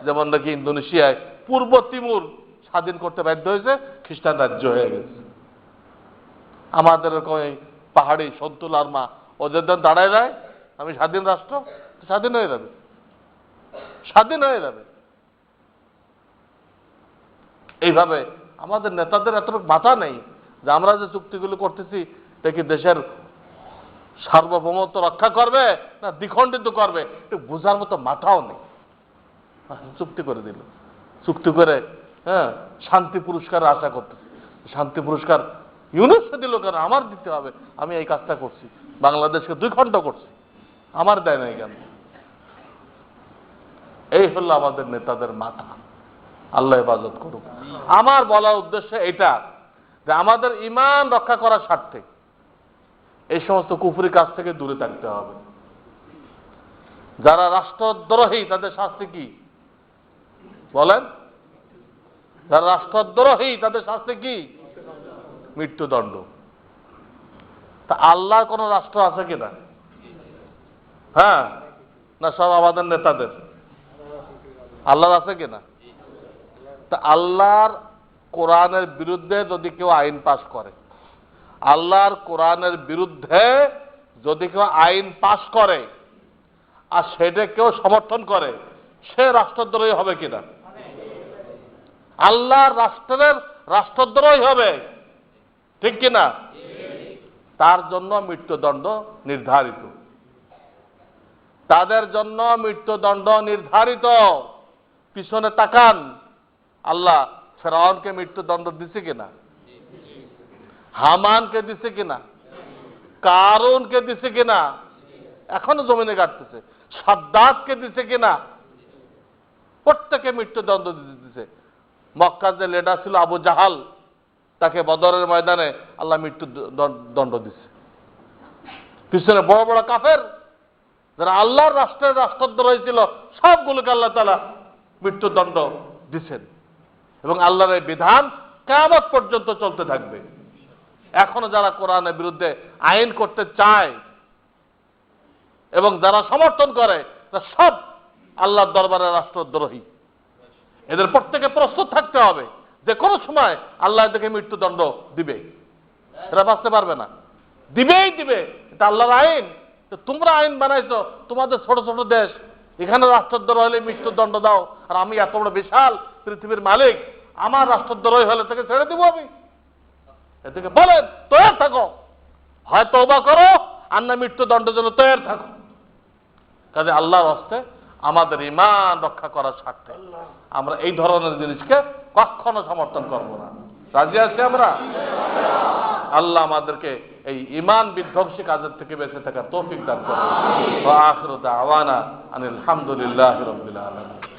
যেমন নাকি ইন্দোনেশিয়ায় পূর্ব তিমুর স্বাধীন করতে বাধ্য হয়েছে, খ্রিস্টান রাজ্য হয়ে গেছে। আমাদের এরকম এই পাহাড়ি সন্তুল আর মা ওদের দাঁড়ায় যায়, আমি স্বাধীন রাষ্ট্র, স্বাধীন হয়ে যাবে, স্বাধীন হয়ে যাবে। এইভাবে আমাদের নেতাদের এতটুকু মাথা নেই যে আমরা যে চুক্তিগুলো করতেছি দেখি দেশের সার্বভৌমত্ব রক্ষা করবে না দ্বিখণ্ডিত করবে, একটু বোঝার মতো মাথাও নেই। চুক্তি করে দিল, চুক্তি করে শান্তি পুরস্কারের আশা করতেছি। শান্তি পুরস্কার ইউনেস্কো দিল কেন? আমার দিতে হবে, আমি এই কাজটা করছি, বাংলাদেশকে 2 খণ্ড করছি, আমার দেয় নাই কেন? এই হলো আমাদের নেতাদের মাথা। আল্লাহ হেফাজত করুক। আমার বলার উদ্দেশ্য এটা যে আমাদের ঈমান রক্ষা করার স্বার্থে এই সমস্ত কুফরি কাজ থেকে দূরে থাকতে হবে। যারা রাষ্ট্রদ্রোহী তাদের শাস্তি কি বলেন? যারা রাষ্ট্রদ্রোহী তাদের শাস্তি কি? মৃত্যুদণ্ড। তা আল্লাহর কোন রাষ্ট্র আছে কিনা? না সব আমাদের নেতাদের? আল্লাহর আছে কিনা? তা আল্লাহর কোরআনের বিরুদ্ধে যদি কেউ আইন পাশ করে, আল্লাহর কোরআনের বিরুদ্ধে যদি কেউ আইন পাশ করে আর সেটা কেউ সমর্থন করে, সে রাষ্ট্রদ্রোহী হবে কিনা? আল্লাহর রাষ্ট্রের রাষ্ট্রদ্রোহী হবে, ঠিক কিনা? তার জন্য মৃত্যুদণ্ড নির্ধারিত, তাদের জন্য মৃত্যুদণ্ড নির্ধারিত। পিছনে তাকান, আল্লাহ ফেরাউনকে মৃত্যুদণ্ড দিছে কিনা? হামানকে দিছে কিনা? কারুনকে দিছে কিনা? এখনো জমিনে কাটতেছে। সাদ্দাতকে দিছে কিনা? প্রত্যেকে মৃত্যুদণ্ড দিতেছে। মক্কার যে লিডার ছিল আবু জাহাল, তাকে বদরের ময়দানে আল্লাহ মৃত্যু দণ্ড দিছে। পিছনে বড় বড় কাফের যারা আল্লাহর রাষ্ট্রের রাষ্ট্রদ্রোহী ছিল, সবগুলোকে আল্লাহ তাআলা মৃত্যুদণ্ড দিচ্ছেন। এবং আল্লাহর এই বিধান কিয়ামত পর্যন্ত চলতে থাকবে। এখনো যারা কোরআনের বিরুদ্ধে আইন করতে চায় এবং যারা সমর্থন করে, তারা সব আল্লাহর দরবারে রাষ্ট্রদ্রোহী। এদের প্রত্যেকে প্রস্তুত থাকতে হবে যে কোনো সময় আল্লাহ এদেরকে মৃত্যুদণ্ড দিবে। এরা বাঁচতে পারবে না, দিবেই দিবে। এটা আল্লাহর আইন। তোমরা আইন বানাইছো, তোমাদের ছোট ছোট দেশ, এখানে রাষ্ট্রদ্রোহী হলে মৃত্যুদণ্ড দাও, আর আমি এত বড় বিশাল পৃথিবীর মালিক, আমার রাষ্ট্রদ্রোহী হলে তাকে ছেড়ে দিব আমি? এদিকে বলেন তৈরি থাকো, হয় তওবা করো আর না মৃত্যুদণ্ডের জন্য তৈরি থাকো। কাজে আল্লাহর হস্তে আমাদের ঈমান রক্ষা করার স্বার্থে আমরা এই ধরনের জিনিসকে কখনো সমর্থন করব না। রাজি আছি আমরা? আল্লাহ আমাদেরকে এই ঈমান বিধ্বংসী কাজের থেকে বেঁচে থাকার তৌফিক দান করুন। ওয়া আখিরু দাওয়ানা আনিল হামদুলিল্লাহি রাব্বিল আলামিন।